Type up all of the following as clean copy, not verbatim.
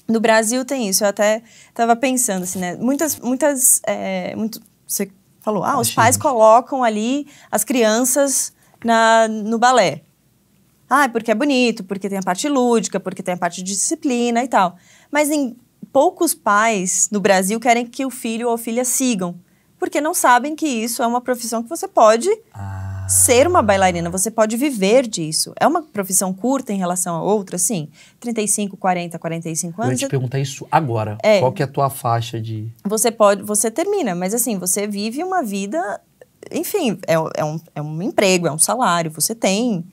No Brasil tem isso, eu até estava pensando assim, né? Você falou, os pais colocam ali as crianças no balé. Porque é bonito, porque tem a parte lúdica, porque tem a parte de disciplina e tal. Mas poucos pais no Brasil querem que o filho ou a filha sigam, porque não sabem que isso é uma profissão que você pode ser uma bailarina, você pode viver disso. É uma profissão curta em relação a outras, sim. 35, 40, 45 anos. Eu ia te perguntar isso agora. Qual que é a tua faixa de... Você termina, mas assim, você vive uma vida... Enfim, é um emprego, é um salário, você tem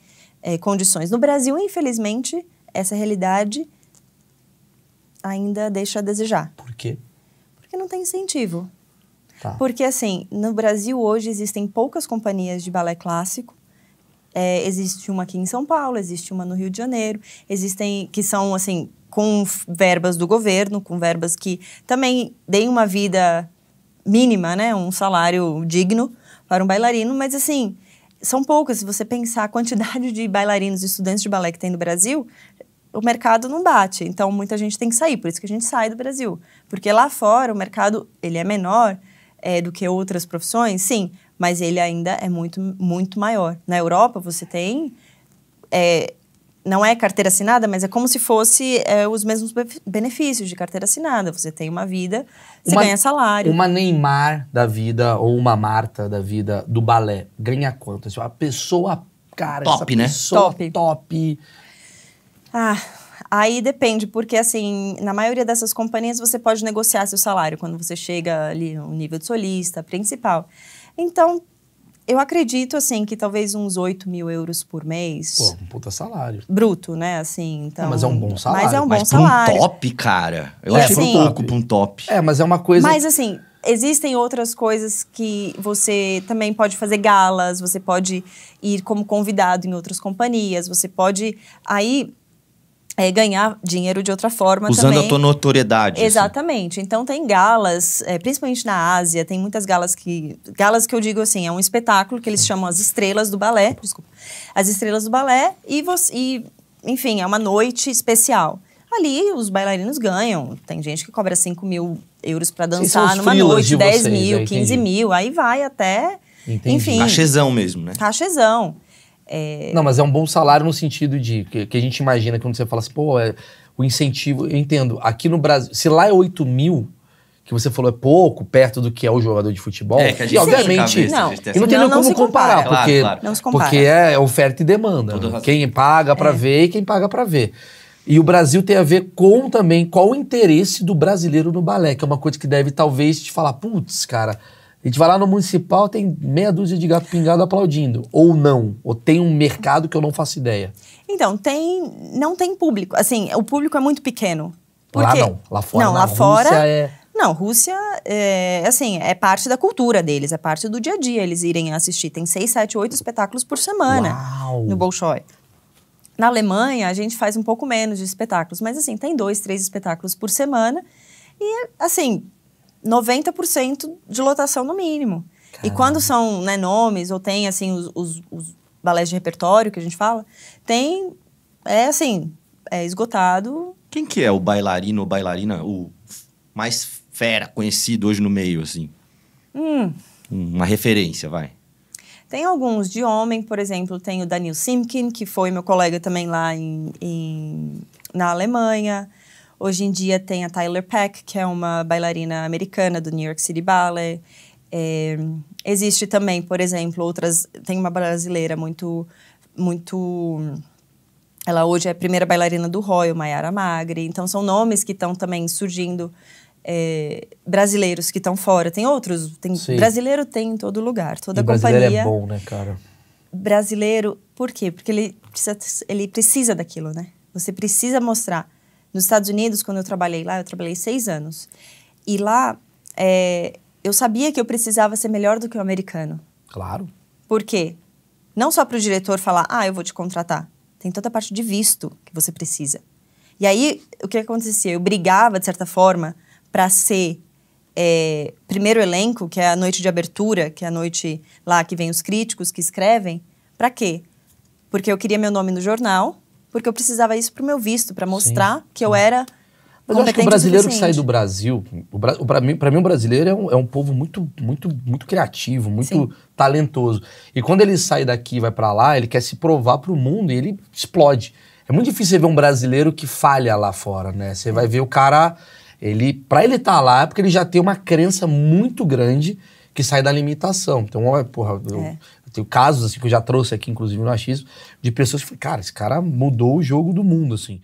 condições. No Brasil, infelizmente, essa realidade ainda deixa a desejar. Por quê? Porque não tem incentivo. Tá. Porque, assim, no Brasil hoje existem poucas companhias de balé clássico. Existe uma aqui em São Paulo, existe uma no Rio de Janeiro. Existem que são, assim, com verbas do governo, com verbas que também deem uma vida mínima, né? Um salário digno para um bailarino. Mas, assim, são poucas. Se você pensar a quantidade de bailarinos e estudantes de balé que tem no Brasil, o mercado não bate. Então, muita gente tem que sair. Por isso que a gente sai do Brasil. Porque lá fora, o mercado ele é menor do que outras profissões, sim, mas ele ainda é muito, muito maior. Na Europa, você tem... não é carteira assinada, mas é como se fosse os mesmos benefícios de carteira assinada. Você tem uma vida, você ganha salário. Uma Neymar da vida ou uma Marta da vida do balé ganha quanto? A pessoa, cara, top, essa pessoa né? top. Aí depende, porque assim, na maioria dessas companhias você pode negociar seu salário quando você chega ali no nível de solista, principal. Então, eu acredito, assim, que talvez uns 8 mil euros por mês. Pô, um puta salário. Bruto, né, assim, então... Mas é um bom salário. Mas é um bom pra salário. um top, cara, eu acho pouco pra um top. Mas é uma coisa... Mas, assim, existem outras coisas que você também pode fazer galas, você pode ir como convidado em outras companhias, você pode aí... ganhar dinheiro de outra forma usando também. A tua notoriedade. Exatamente. Assim. Então, tem galas, principalmente na Ásia, tem muitas galas que... Galas que eu digo assim, é um espetáculo que eles chamam as estrelas do balé. Desculpa. As estrelas do balé enfim, é uma noite especial. Ali, os bailarinos ganham. Tem gente que cobra 5 mil euros para dançar numa noite, 10 mil, 15 mil. Aí vai até... Entendi. Enfim. Cachezão mesmo, né? Cachezão. Não, mas é um bom salário no sentido de que a gente imagina quando você fala assim, o incentivo, eu entendo, aqui no Brasil, se lá é 8 mil, que você falou é pouco, perto do que é o jogador de futebol, que a gente e obviamente, não tem como comparar, porque, claro. Não se compara. Porque é oferta e demanda, né? Quem paga pra ver e quem paga pra ver. E o Brasil tem a ver com também qual o interesse do brasileiro no balé, que é uma coisa que deve talvez te falar, putz, cara... A gente vai lá no municipal, tem meia dúzia de gato pingado aplaudindo. Ou não. Ou tem um mercado que eu não faço ideia. Então, não tem público. Assim, o público é muito pequeno. Lá não. Lá fora, não, lá fora Rússia é... Não, Rússia é parte da cultura deles, é parte do dia a dia eles irem assistir. Tem 6, 7, 8 espetáculos por semana no Bolshoi. Na Alemanha, a gente faz um pouco menos de espetáculos. Mas, assim, tem 2, 3 espetáculos por semana. E, assim... 90% de lotação no mínimo. Caramba. E quando são nomes, ou tem, assim, os balés de repertório que a gente fala, esgotado. Quem que é o bailarino ou bailarina, o mais fera conhecido hoje no meio, assim? Uma referência, vai. Tem alguns de homem, por exemplo, tem o Daniel Simkin, que foi meu colega também lá na Alemanha. Hoje em dia tem a Tyler Peck, que é uma bailarina americana do New York City Ballet. Existe também, por exemplo, tem uma brasileira muito... Ela hoje é a primeira bailarina do Royal, Mayara Magri. Então, são nomes que estão também surgindo, brasileiros que estão fora. Tem outros, brasileiro tem em todo lugar, toda companhia. Brasileiro é bom, né, cara? Brasileiro, por quê? Porque ele precisa daquilo, né? Você precisa mostrar. Nos Estados Unidos, quando eu trabalhei lá, eu trabalhei 6 anos. E lá, eu sabia que eu precisava ser melhor do que o americano. Claro. Por quê? Não só para o diretor falar, eu vou te contratar. Tem toda a parte de visto que você precisa. E aí, o que acontecia? Eu brigava, de certa forma, para ser primeiro elenco, que é a noite de abertura, que é a noite lá que vem os críticos que escrevem. Para quê? Porque eu queria meu nome no jornal, porque eu precisava isso pro meu visto, para mostrar que eu era Mas eu acho que o brasileiro que sai do Brasil, para mim o brasileiro é um povo muito criativo, muito talentoso. E quando ele sai daqui e vai para lá, ele quer se provar pro mundo e ele explode. É muito difícil você ver um brasileiro que falha lá fora, né? Você vai ver o cara, pra ele estar lá é porque ele já tem uma crença muito grande que sai da limitação. Então, porra, eu tenho casos assim que eu já trouxe aqui, inclusive no achismo, de pessoas que falam, cara, esse cara mudou o jogo do mundo, assim.